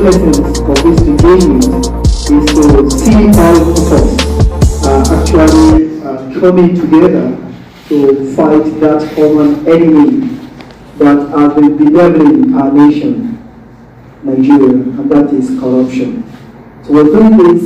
essence of this engagement is to see all of us actually coming together to fight that common enemy that has been bedeviling our nation, Nigeria, and that is corruption. So we're doing this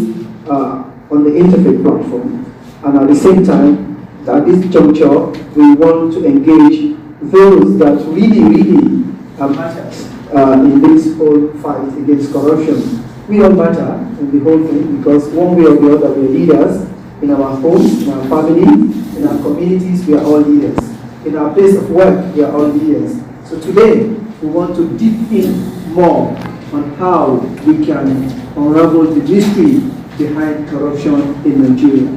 on the Interfaith platform, and at the same time, at this juncture, we want to engage those that really matters in this whole fight against corruption. We don't matter in the whole thing because one way or the other we are leaders in our homes, in our families, in our communities. We are all leaders. In our place of work, we are all leaders. So today we want to deep in more on how we can unravel the mystery behind corruption in Nigeria.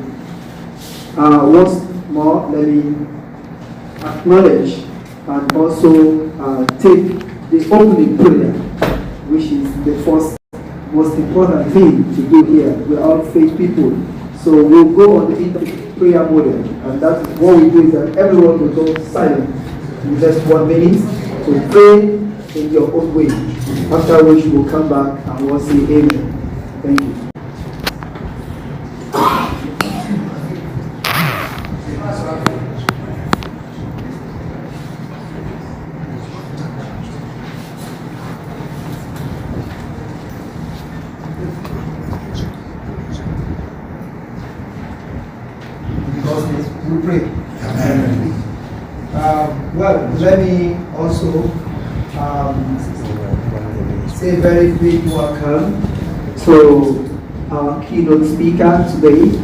Once more, let me acknowledge and also take the opening prayer, which is the first most important thing to do here. We're all faith people. So we'll go on the prayer model, and that's what we do is that everyone will go silent in just 1 minute to pray in your own way. After which we'll come back and we'll say amen. Thank you. We pray. Well, let me also say a very big welcome to our keynote speaker today.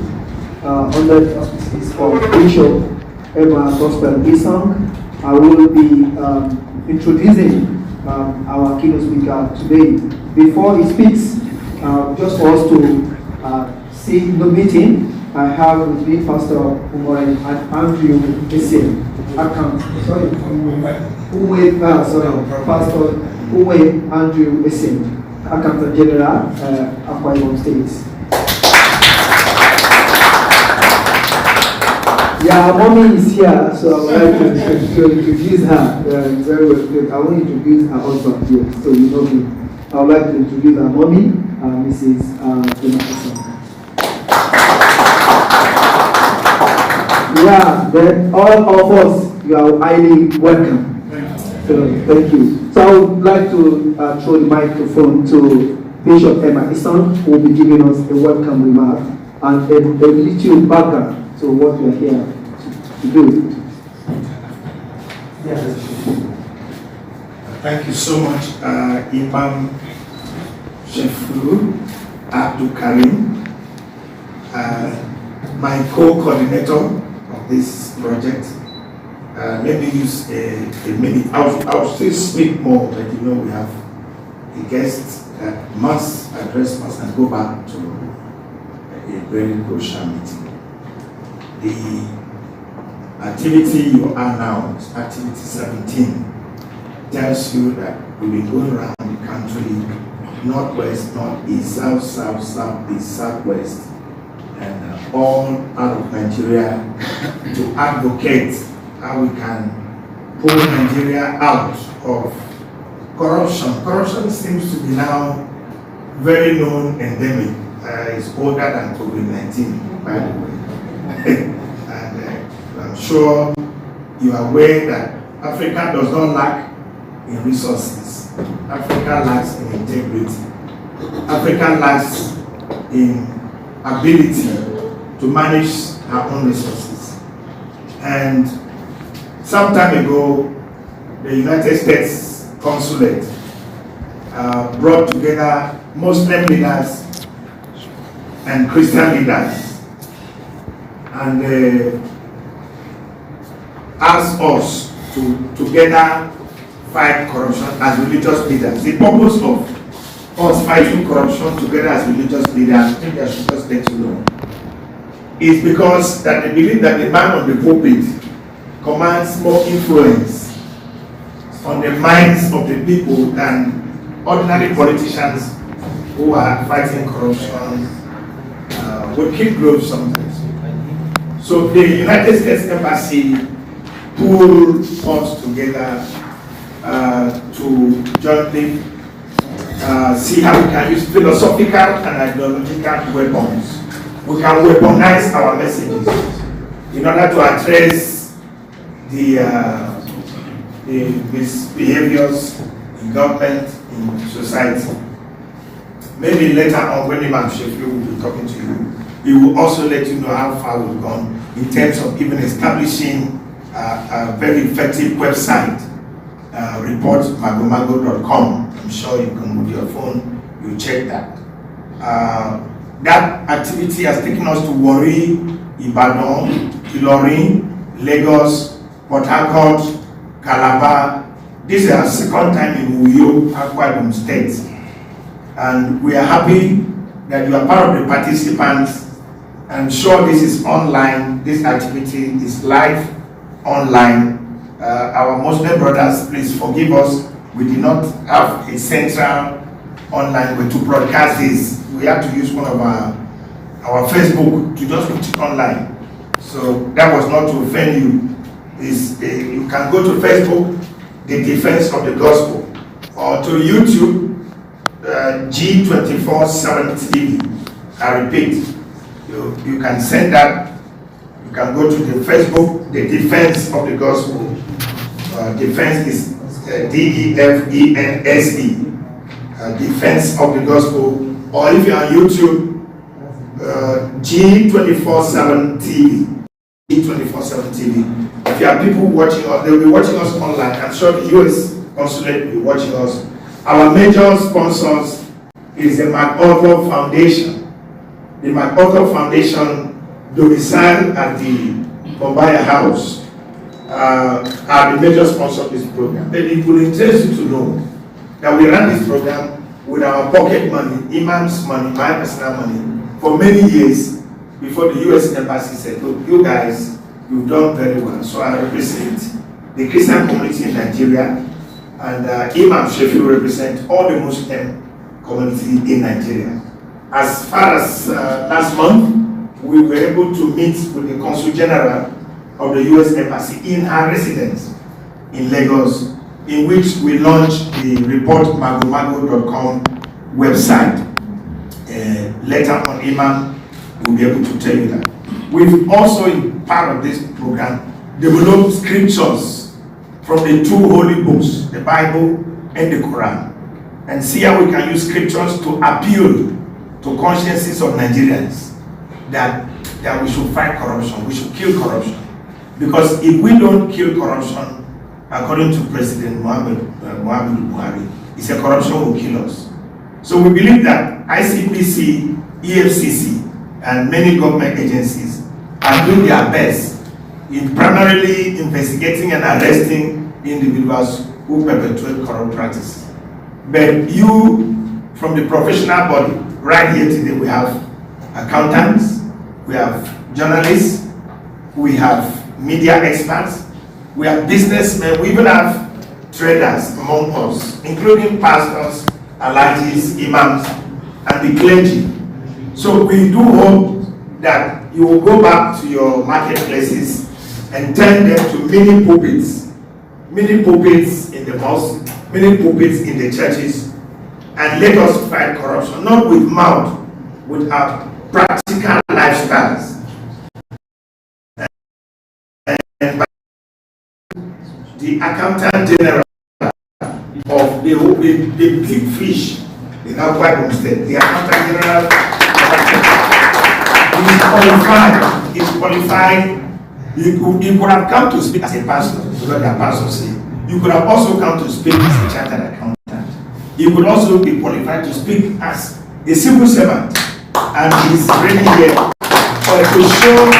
Under the auspices of Bishop Emma Gospel Isong, I will be introducing our keynote speaker today. Before he speaks, just for us to see the meeting, I have with me Pastor Umwe and Andrew Essien. Pastor Umwe Andrew Essien, Accountant General, Akwa Ibom State. Yeah, mommy is here, so I would like to introduce her. Very well good. I want to introduce her husband here, so you know me. I would like to introduce her mommy, Mrs. Emma. Yeah, then all of us, you are highly welcome. So, thank you. So I would like to throw the microphone to Bishop Emma Isong, who will be giving us a welcome remark and a little background to what we are here to do. Yes. Thank you so much, Imam Shefru Abdul Karim, my co-coordinator of this project. Let me use a minute. I'll still speak more, but you know we have a guest that must address us and go back to a very crucial meeting. The activity you are now, activity 17, tells you that we've been going around the country, northwest, northeast, south, south, southeast, southwest, and all out of Nigeria to advocate how we can pull Nigeria out of corruption. Corruption seems to be now very known endemic. It's older than COVID-19, by the way. And I'm sure you are aware that Africa does not lack in resources. Africa lacks in integrity. Africa lacks in ability to manage our own resources. And some time ago, the United States consulate brought together Muslim leaders and Christian leaders, and asked us to together fight corruption as religious leaders. The purpose of us fighting corruption together as religious leaders, I think I should just let you know, is because that they believe that the man on the pulpit commands more influence on the minds of the people than ordinary politicians who are fighting corruption with kid gloves sometimes. So the United States Embassy pulled us together to jointly see how we can use philosophical and ideological weapons. We can weaponize our messages in order to address the misbehaviors in government, in society. Maybe later on when Imam Sheffield will be talking to you, he will also let you know how far we've gone in terms of even establishing a very effective website, reportmagomago.com. I'm sure you can with your phone, you check that. That activity has taken us to Warri, Ibadan, Ilorin, Lagos, Port Harcourt, Calabar. This is our second time in Uyo, Akwa Ibom State. And we are happy that you are part of the participants. I'm sure this is online, this activity is live online. Our Muslim brothers, please forgive us. We did not have a central online way to broadcast this. We had to use one of our Facebook to just put it online. So that was not to offend you. You can go to Facebook, The Defense of the Gospel, or to YouTube, G247 TV. I repeat, you can send that. You can go to the Facebook, The Defense of the Gospel. Defense is DEFENSE. Defense of the Gospel. Or if you're on YouTube, G247 TV. G247 TV. If you have people watching us, they'll be watching us online. I'm sure the US consulate will be watching us. Our major sponsors is the MacArthur Foundation. The MacArthur Foundation, domiciled at the Bombaya House, are the major sponsors of this program. But it will interest you to know that we run this program with our pocket money, Imam's money, my personal money, for many years before the US Embassy said, look, you guys, you've done very well. So I represent the Christian community in Nigeria, and Imam Sheffield represents all the Muslim community in Nigeria. As far as last month, we were able to meet with the Consul General of the US Embassy in her residence in Lagos, in which we launched the reportmagomago.com website. Later on, Imam will be able to tell you that. We've also, in part of this program, developed scriptures from the two holy books, the Bible and the Quran, and see how we can use scriptures to appeal to consciences of Nigerians that we should fight corruption, we should kill corruption. Because if we don't kill corruption, according to President Muhammad Buhari, he said corruption will kill us. So we believe that ICPC, EFCC, and many government agencies are doing their best in primarily investigating and arresting individuals who perpetuate corrupt practices. But you, from the professional body, right here today, we have accountants, we have journalists, we have media experts, we have businessmen, we even have traders among us, including pastors, alajis, imams, and the clergy. So we do hope that you will go back to your marketplaces and turn them to mini pulpits in the mosque, mini pulpits in the churches, and let us fight corruption, not with mouth, with our practical lifestyles. And the accountant general of the big fish in Akwa Ibom State, the accountant general is qualified. You could have come to speak as a pastor, because the pastor say. You could have also come to speak as a chartered accountant. You could also be qualified to speak as a civil servant, and he's ready here to show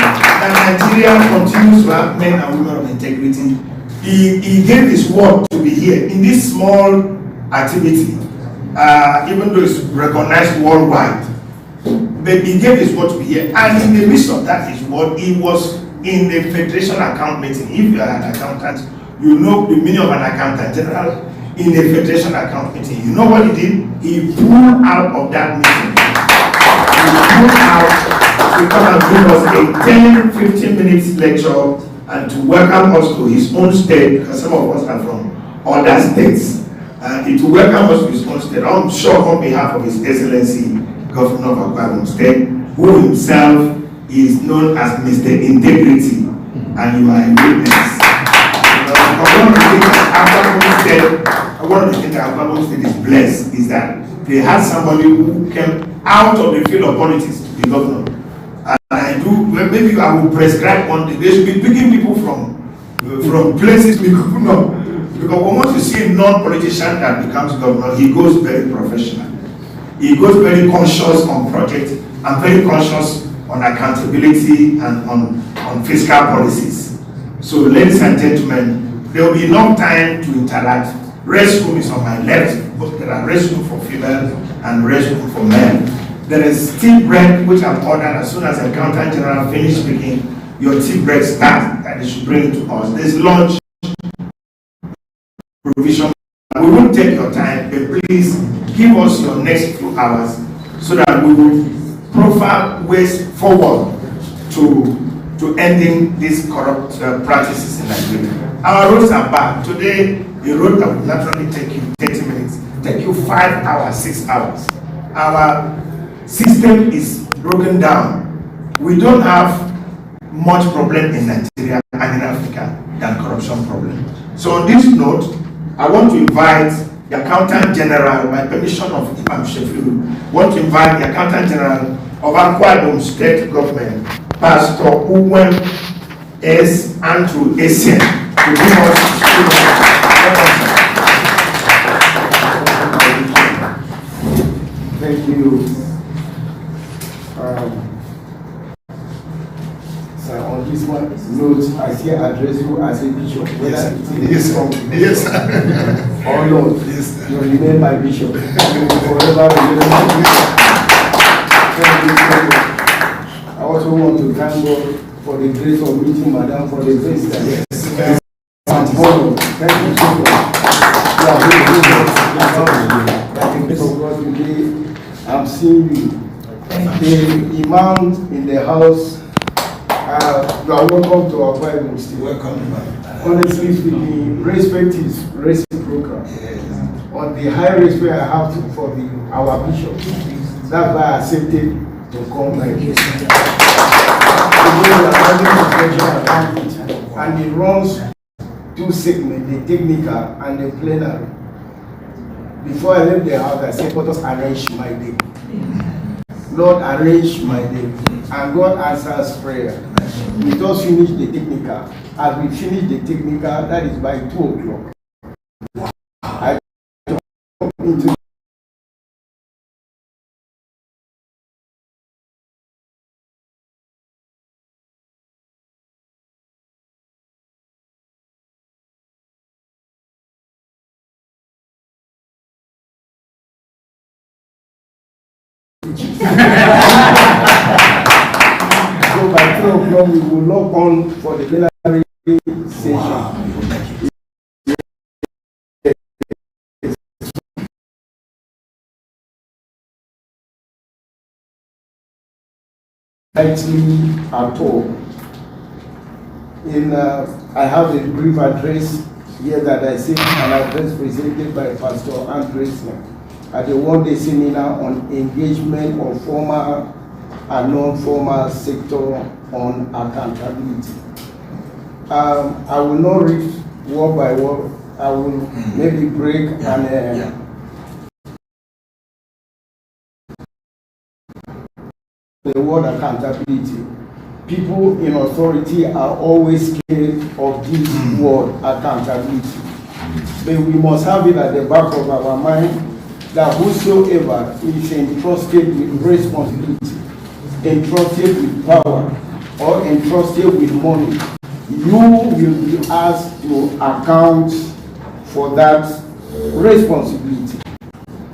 that Nigeria continues to have men and women of integrity. He gave his word to be here in this small activity, even though it's recognized worldwide. But he gave his word to be here, and in the midst of that, his word, he was in the Federation account meeting. If you are an accountant, you know the meaning of an accountant general in the Federation account meeting. You know what he did? He pulled out of that meeting. He pulled out to come and give us a 10-15 minutes lecture and to welcome us to his own state, because some of us are from other states. It will welcome us to his own state. I'm sure on behalf of His Excellency, Governor of Akwa Ibom State, who himself is known as Mr. Integrity, and you are a witness. One of the things that Akwa Ibom State is blessed is that they had somebody who came out of the field of politics to be governor. And I do, maybe I will prescribe one day. They should be picking people from places to be governor. Because once you see a non-politician that becomes governor, he goes very professional. He goes very conscious on project and very conscious on accountability and on fiscal policies. So ladies and gentlemen, there will be enough time to interact. Restroom is on my left, but there are restrooms for females and restroom for men. There is tea break, which I've ordered as soon as the accountant general finished speaking. Your tea break starts, and they should bring it to us. There's lunch provision. We won't take your time, but please give us your next few hours so that we will profile ways forward to ending these corrupt practices in Nigeria. Our roads are bad. Today, a road that would naturally take you 30 minutes, take you 5 hours, 6 hours. Our system is broken down. We don't have much problem in Nigeria and in Africa than corruption problem. So on this note, I want to invite the Accountant General, by permission of Imam Sheffield, want to invite the Accountant General of Akwa Ibom State Government, Pastor Uwem S. Andrew Essien, to give us Thank you. So on this one note, I still address you as a bishop. Yes, sir. Oh Lord, yes, you remain my bishop. You will forever remain my bishop. Thank you. I also want to thank God for the grace of meeting Madam for the first time. Yes. And honor. Thank you so much. You are very good. By the grace of God today, I'm seeing you. The Imam in the house, you are welcome to Akwa Ibom State. Welcome, Honestly speaking, respect is reciprocal. Yes. On the high respect I have for our bishop, that's why I accepted to come like this. And it runs two segments, the technical and the plenary. Before I left the house, I said, let us arrange my day. Lord, arrange my day. And God answers prayer. We just finish the technical. As we finish the technical, that is by 2 o'clock. I come into so by 2 o'clock we will log on for the plenary session. Wow. Actually, at all. I have a brief address here that I say, an address presented by Pastor Andres at the one-day seminar on engagement of formal and non-formal sector on accountability. I will not read word by word. I will maybe break and the word accountability. People in authority are always scared of this word accountability. But we must have it at the back of our mind that whosoever is entrusted with responsibility, entrusted with power, or entrusted with money, you will be asked to account for that responsibility,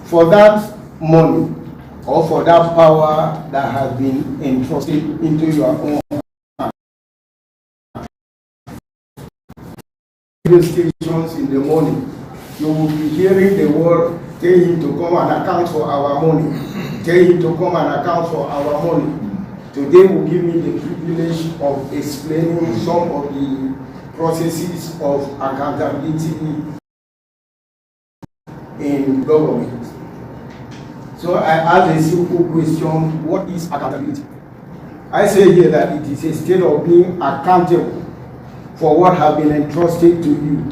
for that money, or for that power that has been entrusted into your own hands. Radio stations in the morning, you will be hearing the word, tell him to come and account for our money. Tell him to come and account for our money. Today will give me the privilege of explaining some of the processes of accountability in government. So I ask a simple question: what is accountability? I say here that it is a state of being accountable for what has been entrusted to you,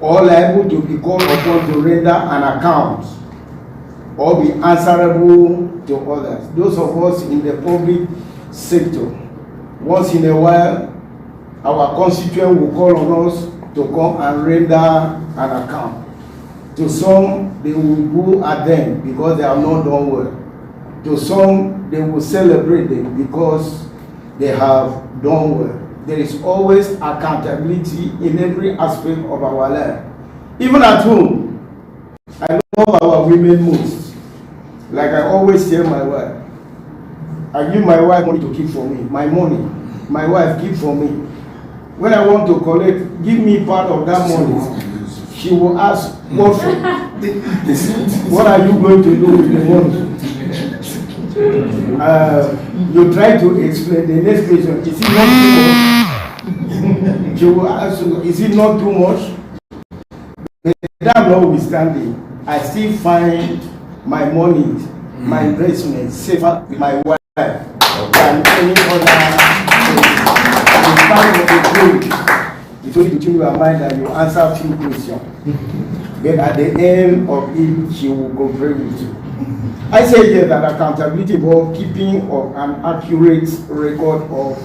or liable to be called upon to render an account or be answerable to others. Those of us in the public sector, once in a while, our constituent will call on us to come and render an account. To some, they will go at them because they have not done well. To some, they will celebrate them because they have done well. There is always accountability in every aspect of our life. Even at home, I love our women most. Like I always tell my wife, I give my wife money to keep for me. My money, my wife keep for me. When I want to collect, give me part of that money. She will ask, what for? What are you going to do with the money? You try to explain. The next question, is it not too much? She will ask you, is it not too much? That notwithstanding, I still find my money, my investment safer with my wife than any other. The time of the day, it's only between you and mine that you answer a few questions. But at the end of it, she will cooperate with you. I say here that accountability involves keeping of an accurate record of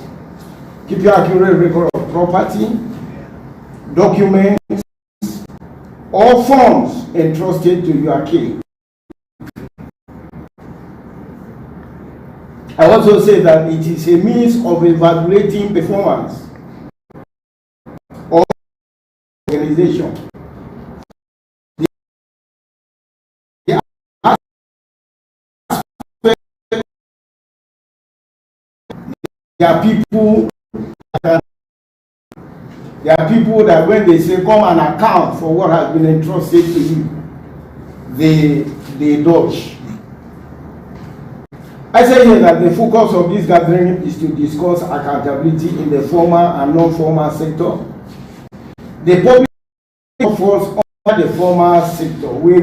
property, documents, or funds entrusted to your care. I also say that it is a means of evaluating performance of organization. There are people that when they say come and account for what has been entrusted to you, they dodge. I say here that the focus of this gathering is to discuss accountability in the formal and non-formal sector. The public falls under the formal sector where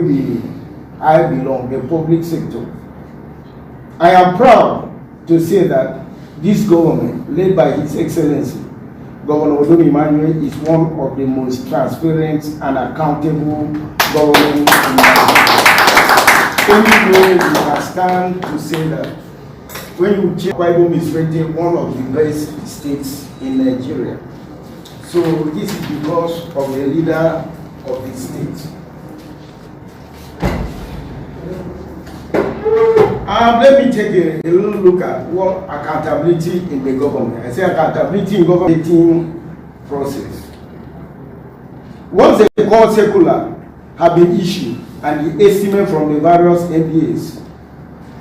I belong, the public sector. I am proud to say that this government, led by His Excellency, Governor Odom Emmanuel, is one of the most transparent and accountable governments in Nigeria. Anyway, you can stand to say that when you check, Akwa Ibom is rated one of the best states in Nigeria. So this is because of the leader of the state. Let me take a little look at what accountability in the government. I say accountability in government process. Once the call circular have been issued and the estimate from the various MPAs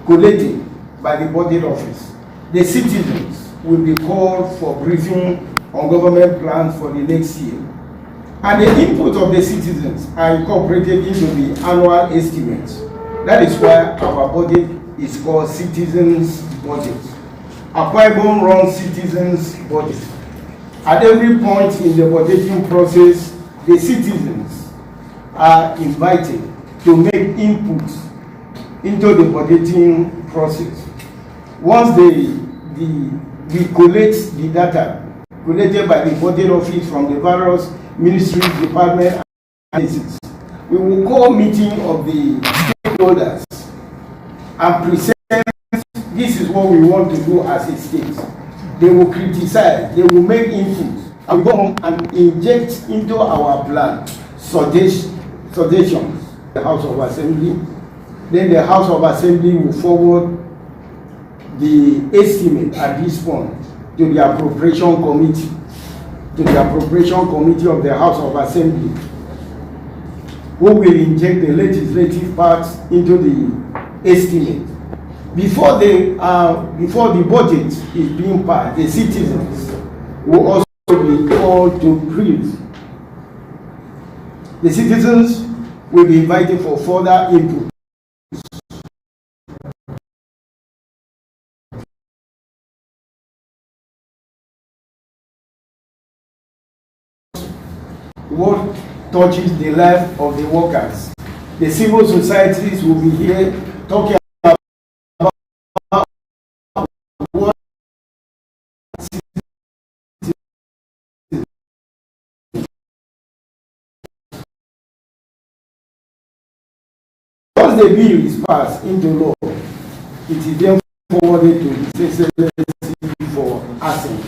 collated by the budget office, the citizens will be called for briefing on government plans for the next year. And the input of the citizens are incorporated into the annual estimates. That is why our budget is called Citizens Budget. Akwa Ibom runs Citizens Budget. At every point in the budgeting process, the citizens are invited to make input into the budgeting process. Once we collect the data collected by the budget office from the various ministries, departments, and agencies, we will call meeting of the stakeholders and present this is what we want to do as a state. They will criticize, they will make input, and we go home and inject into our plan suggestions, the House of Assembly. Then the House of Assembly will forward the estimate at this point to the appropriation committee, of the House of Assembly, who will inject the legislative part into the estimate. Before the budget is being passed, the citizens will also be called to brief. The citizens will be invited for further input. What touches the life of the workers The civil societies will be here talking about what once the bill is passed into law, it is then forwarded to the CCLC for assent.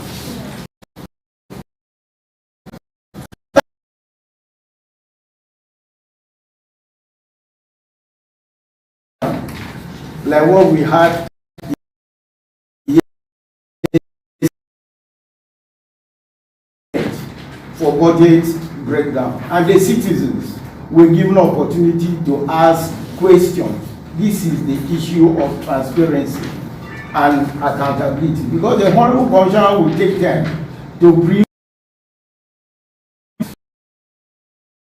Like what we had for budget breakdown, and the citizens were given opportunity to ask questions. This is the issue of transparency and accountability, because the Honorable Commissioner will take time to brief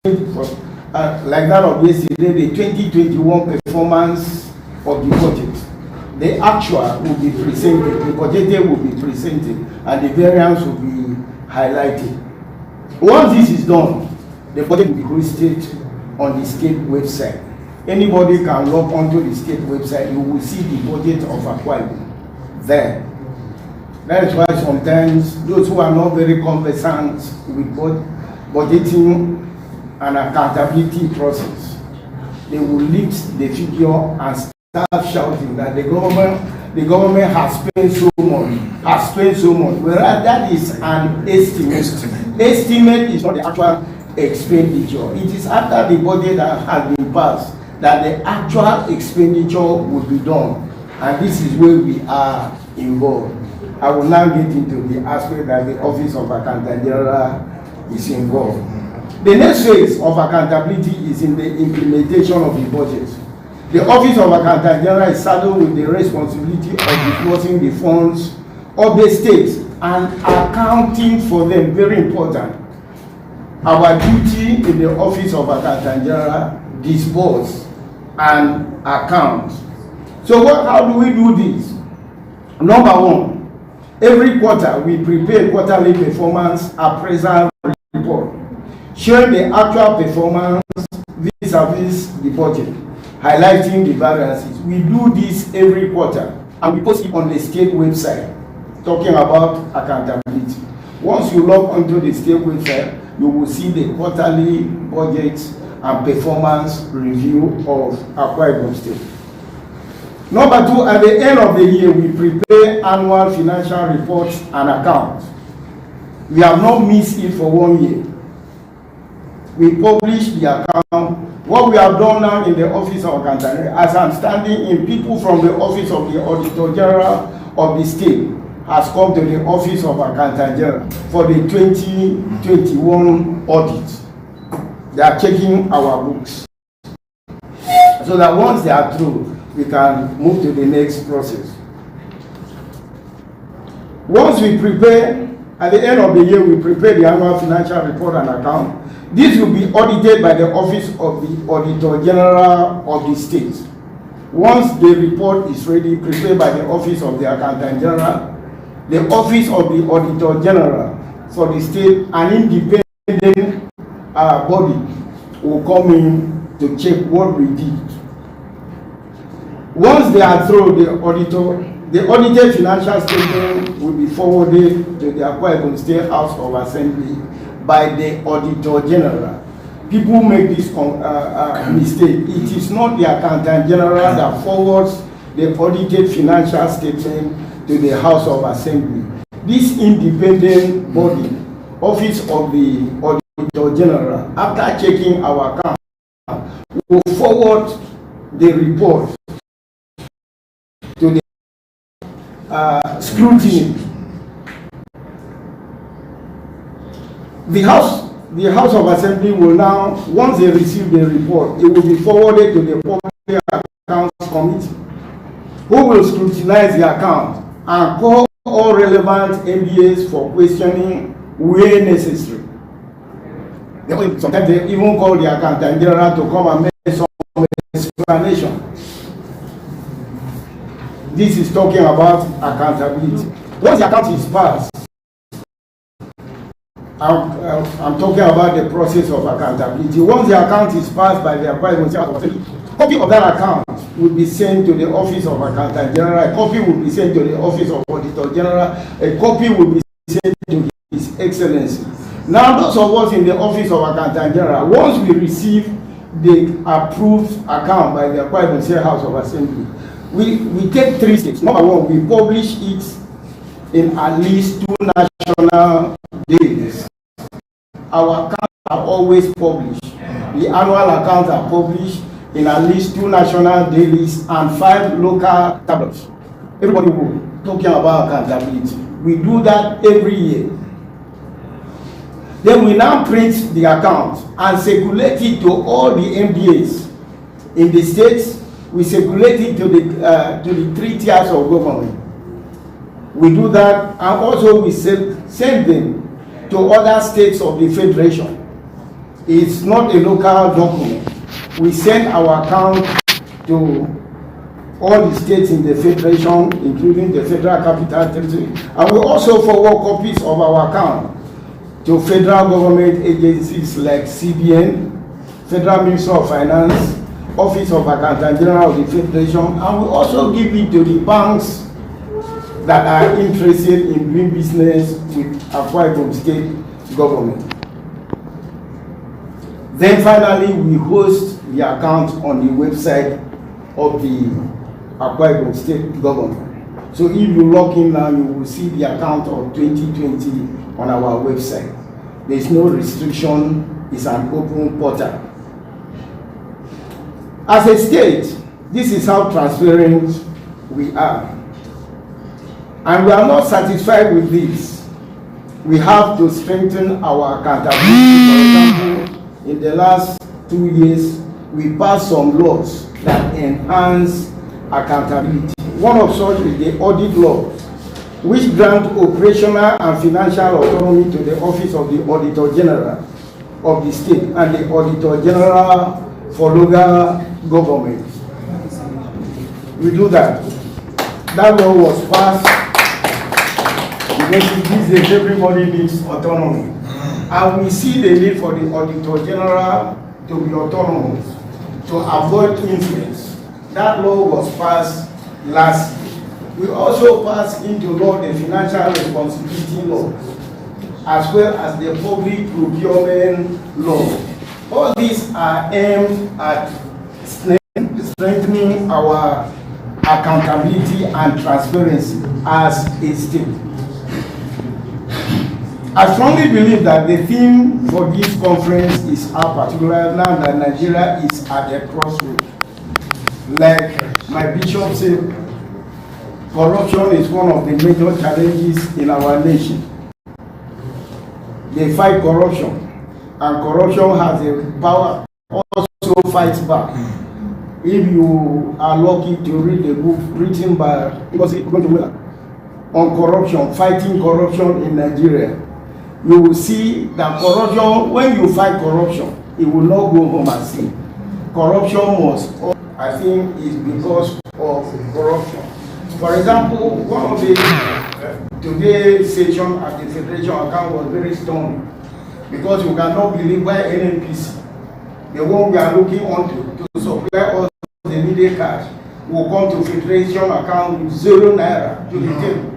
like that of yesterday, the 2021 performance of the budget. The actual will be presented, the budgeted will be presented, and the variance will be highlighted. Once this is done, the budget will be posted on the state website. Anybody can log onto the state website. You will see the budget of Akwa Ibom there. That is why sometimes those who are not very conversant with budgeting and accountability process, they will lift the figure and start shouting that the government has spent so much, whereas that is an estimate. Estimate is not the actual expenditure. It is after the budget that has been passed that the actual expenditure will be done, and this is where we are involved. I will now get into the aspect that the Office of Accountant General is involved. The next phase of accountability is in the implementation of the budget. The Office of Accountant General is saddled with the responsibility of disbursing the funds of the states and accounting for them. Very important. Our duty in the Office of Accountant General, disburse and account. So how do we do this? Number one, every quarter we prepare quarterly performance appraisal report showing the actual performance vis-a-vis the budget, highlighting the variances. We do this every quarter and we post it on the state website talking about accountability. Once you log onto the state website, you will see the quarterly budget and performance review of Akwa Ibom State. Number two, at the end of the year, we prepare annual financial reports and accounts. We have not missed it for 1 year. We publish the account. What we have done now in the Office of Accountant, as I'm standing in, people from the Office of the Auditor General of the state has come to the Office of Accountant General for the 2021 audit. They are checking our books, so that once they are through, we can move to the next process. Once we prepare, at the end of the year, we prepare the annual financial report and account. This will be audited by the Office of the Auditor General of the state. Once the report is ready, prepared by the Office of the Accountant General, the Office of the Auditor General for the state, an independent body will come in to check what we did. Once they are through, the audited financial statement will be forwarded to the Akwa Ibom State House of Assembly by the Auditor General. People make this mistake. It is not the Accountant General that forwards the audited financial statement to the House of Assembly. This independent body, Office of the Auditor General, after checking our account, will forward the report to the scrutiny. The House of Assembly will now, once they receive the report, it will be forwarded to the Public Accounts Committee, who will scrutinize the account and call all relevant MBAs for questioning where necessary. Sometimes they even call the Accountant General to come and make some explanation. This is talking about accountability. Once the account is passed, I'm talking about the process of accountability. Once the account is passed by the Akwa Ibom State House of Assembly, a copy of that account will be sent to the Office of Accountant General, a copy will be sent to the Office of Auditor General, a copy will be sent to His Excellency. Now, those of us in the Office of Accountant General, once we receive the approved account by the Akwa Ibom State House of Assembly, we take 3 steps. Number one, we publish it in at least 2 national dailies. Our accounts are always published. The annual accounts are published in at least 2 national dailies and 5 local tabloids. Everybody will be talking about accountability. We do that every year. Then we now print the account and circulate it to all the MDAs in the states. We circulate it to the 3 tiers of government. We do that, and also we send them to other states of the Federation. It's not a local document. We send our account to all the states in the Federation, including the Federal Capital Territory, and we also forward copies of our account to federal government agencies like CBN, Federal Ministry of Finance, Office of Accountant General of the Federation, and we also give it to the banks that are interested in doing business with Akwa Ibom State government. Then finally, we host the account on the website of the Akwa Ibom State government. So if you log in now, you will see the account of 2020 on our website. There is no restriction, it's an open portal. As a state, this is how transparent we are. And we are not satisfied with this. We have to strengthen our accountability. For example, in the last 2 years, we passed some laws that enhance accountability. One of such is the audit law, which grant operational and financial autonomy to the Office of the Auditor General of the state and the Auditor General for local government. We do that. That law was passed because these days everybody needs autonomy. And we see the need for the Auditor General to be autonomous, to avoid influence. That law was passed last year. We also passed into law the financial responsibility law, as well as the public procurement law. All these are aimed at strengthening our accountability and transparency as a state. I strongly believe that the theme for this conference is our particular now that Nigeria is at a crossroads. Like my bishop said, corruption is one of the major challenges in our nation. They fight corruption, and corruption has a power also fights back. If you are lucky to read a book written by on corruption, fighting corruption in Nigeria, you will see that corruption, when you fight corruption, it will not go home as sin. Corruption must, I think, is because of corruption. For example, one of the today's session at the Federation account was very stunning, because you cannot believe why NNPC, the one we are looking onto to supply us the needed cash, will come to Federation account with 0 naira to the table.